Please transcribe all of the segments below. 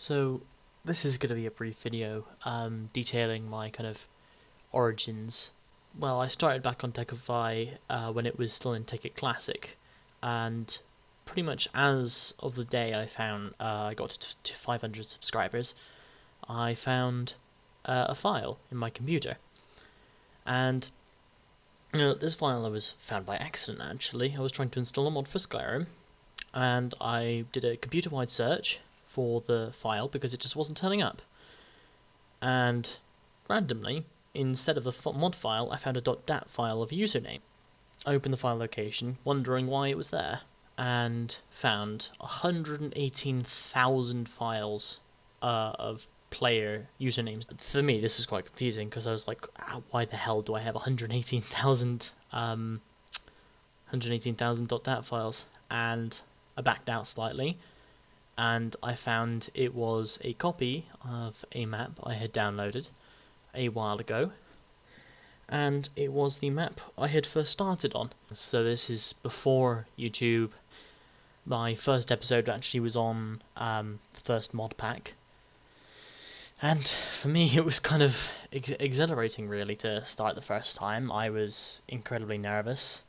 So this is going to be a brief video detailing my kind of origins. Well, I started back on Techify when it was still in Ticket Classic, and pretty much as of the day I got to 500 subscribers, I found a file in my computer. And this file I was found by accident actually. I was trying to install a mod for Skyrim, and I did a computer-wide search for the file because it just wasn't turning up. And randomly, instead of the mod file, I found a .dat file of a username. I opened the file location, wondering why it was there, and found 118,000 files of player usernames. For me, this was quite confusing because I was like, why the hell do I have 118,000 .dat files? And I backed out slightly, and I found it was a copy of a map I had downloaded a while ago, and it was the map I had first started on. So this is before YouTube. My first episode actually was on the first mod pack, and for me it was kind of exhilarating really to start the first time. I was incredibly nervous.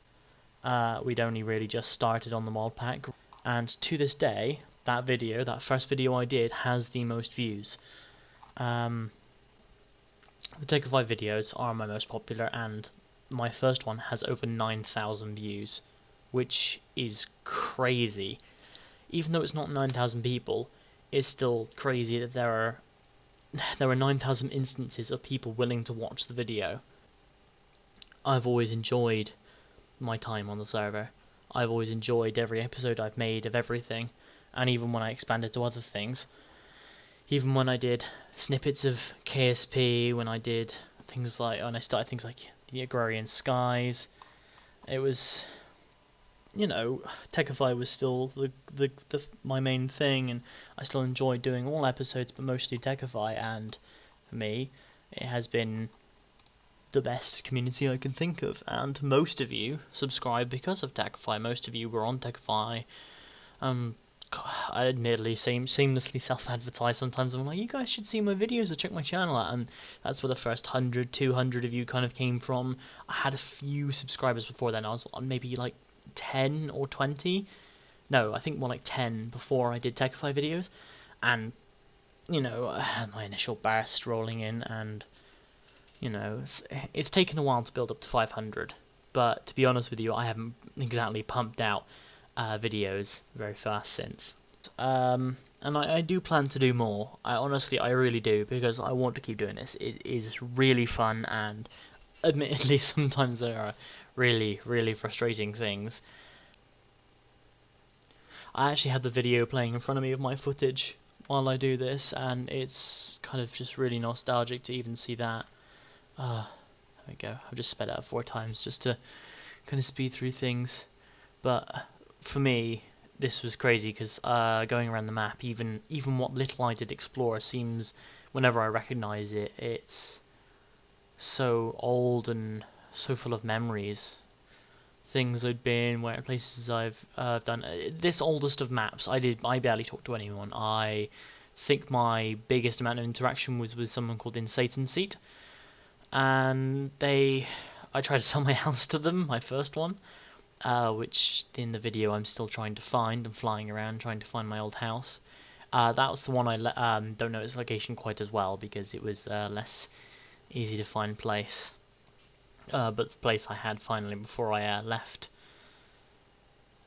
We'd only really just started on the mod pack, and to this day that first video I did, has the most views. The Techify videos are my most popular, and my first one has over 9,000 views, which is crazy. Even though it's not 9,000 people, it's still crazy that there are 9,000 instances of people willing to watch the video. I've always enjoyed my time on the server. I've always enjoyed every episode I've made of everything, and even when I expanded to other things. Even when I did snippets of KSP, when I did things like, when I started things like the Agrarian Skies, it was, Techify was still my main thing, and I still enjoyed doing all episodes, but mostly Techify, and for me, it has been the best community I can think of, and most of you subscribe because of Techify. Most of you were on Techify. I admittedly seamlessly self-advertise sometimes. I'm like, you guys should see my videos or check my channel out, and that's where the first 100, 200 of you kind of came from. I had a few subscribers before then. I was on maybe like 10 or 20. No, I think more like 10 before I did Techify videos, and I had my initial burst rolling in, and it's taken a while to build up to 500. But to be honest with you, I haven't exactly pumped out videos very fast since. And I do plan to do more. I really do, because I want to keep doing this. It is really fun, and admittedly sometimes there are really, really frustrating things. I actually have the video playing in front of me of my footage while I do this, and it's kind of just really nostalgic to even see that. There we go. I've just sped it up 4 times just to kind of speed through things. But for me, this was crazy because going around the map, even what little I did explore, seems, whenever I recognise it, it's so old and so full of memories. Things I'd been, places I've done. This oldest of maps, I barely talked to anyone. I think my biggest amount of interaction was with someone called In Satan's Seat, and I tried to sell my house to them, my first one. Which in the video I'm still trying to find. I'm flying around trying to find my old house. That was the one I don't know its location quite as well, because it was less easy to find place. But the place I had finally before I left.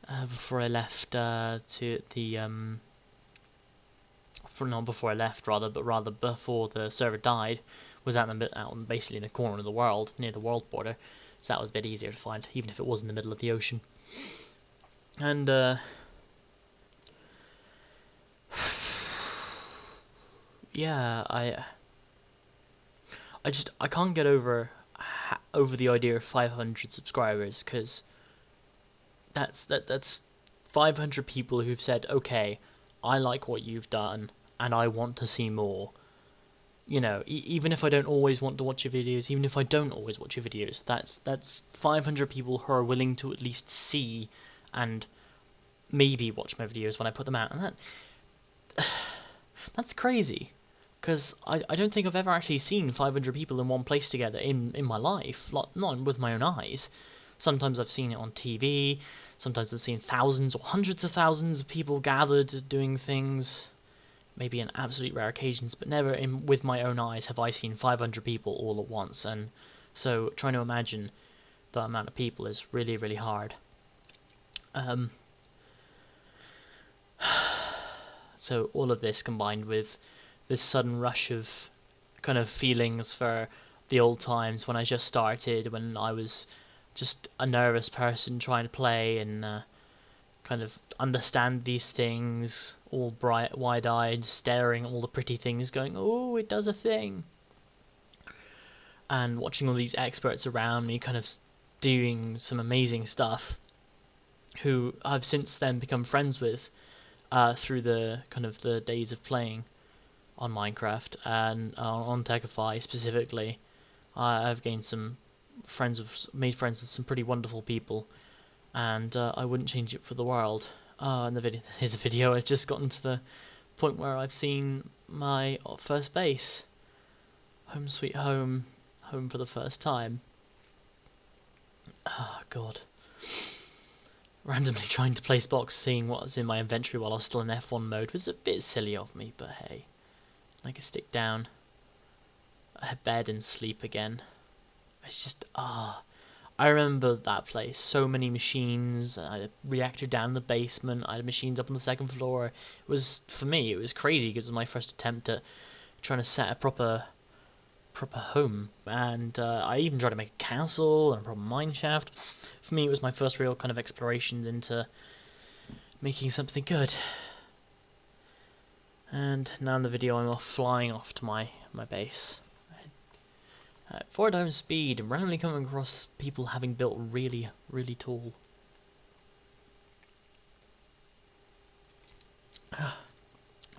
To the not before I left rather, but rather before the server died, was out basically in the corner of the world, near the world border. So that was a bit easier to find, even if it was in the middle of the ocean. And yeah, I can't get over the idea of 500 subscribers, because that's 500 people who've said, okay, I like what you've done and I want to see more. Even if I don't always want to watch your videos, even if I don't always watch your videos, that's 500 people who are willing to at least see and maybe watch my videos when I put them out. And That's crazy. Because I don't think I've ever actually seen 500 people in one place together in my life, not with my own eyes. Sometimes I've seen it on TV, sometimes I've seen thousands or hundreds of thousands of people gathered doing things, maybe in absolute rare occasions, but never with my own eyes have I seen 500 people all at once. And so trying to imagine that amount of people is really, really hard. So all of this combined with this sudden rush of kind of feelings for the old times when I just started, when I was just a nervous person trying to play and kind of understand these things, all bright, wide-eyed, staring at all the pretty things, going, oh, it does a thing. And watching all these experts around me kind of doing some amazing stuff, who I've since then become friends with through the kind of the days of playing on Minecraft and on Techify specifically. I've gained made friends with some pretty wonderful people, and I wouldn't change it for the world. In the video, here's a video. I've just gotten to the point where I've seen my first base, home sweet home, home for the first time. Oh God. Randomly trying to place blocks, seeing what was in my inventory while I was still in F1 mode was a bit silly of me, but hey. I can stick down, bed and sleep again. It's just, I remember that place. So many machines. I had a reactor down in the basement. I had machines up on the second floor. It was, for me, it was crazy because it was my first attempt at trying to set a proper home. And I even tried to make a castle and a proper mine shaft. For me, it was my first real kind of explorations into making something good. And now in the video I'm flying off to my base. At 4 times speed and randomly coming across people having built really, really tall.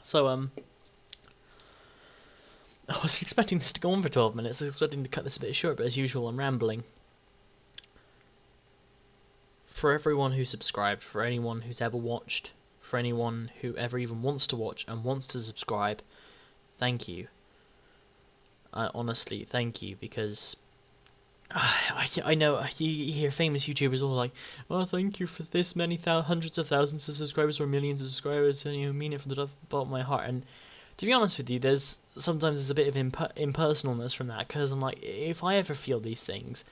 So, I was expecting this to go on for 12 minutes. I was expecting to cut this a bit short, but as usual I'm rambling. For everyone who subscribed, for anyone who's ever watched, for anyone who ever even wants to watch and wants to subscribe, thank you. Honestly, thank you, because I know you hear famous YouTubers all like, "Oh, thank you for this many hundreds of thousands of subscribers or millions of subscribers," and you mean it from the bottom of my heart. And to be honest with you, sometimes there's a bit of impersonalness from that, because I'm like, if I ever feel these things,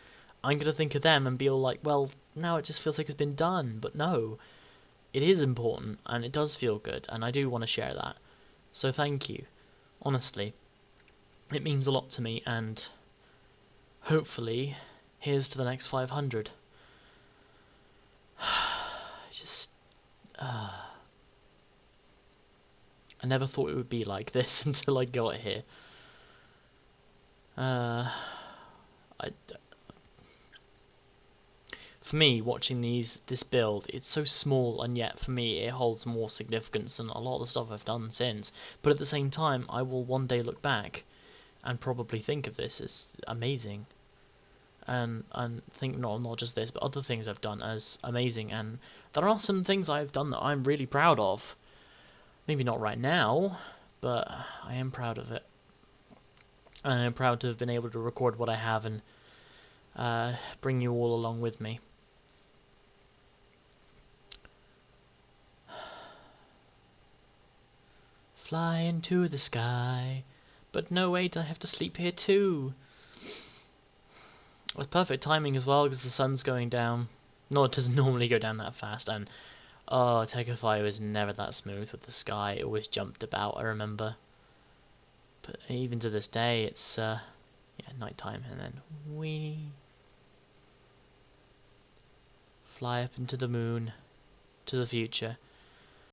I'm gonna think of them and be all like, well, now it just feels like it's been done. But no, it is important and it does feel good, and I do want to share that. So thank you, honestly. It means a lot to me, and hopefully, here's to the next 500. Just, I never thought it would be like this until I got here. For me, watching this build, it's so small, and yet for me it holds more significance than a lot of the stuff I've done since. But at the same time, I will one day look back and probably think of this as amazing, and think not just this, but other things I've done as amazing. And there are some things I've done that I'm really proud of. Maybe not right now, but I am proud of it, and I'm proud to have been able to record what I have and bring you all along with me. Fly into the sky, but no, wait, I have to sleep here too. With perfect timing as well, because the sun's going down. No, it doesn't normally go down that fast, and Techify was never that smooth with the sky. It always jumped about, I remember. But even to this day, it's nighttime, and then we fly up into the moon, to the future.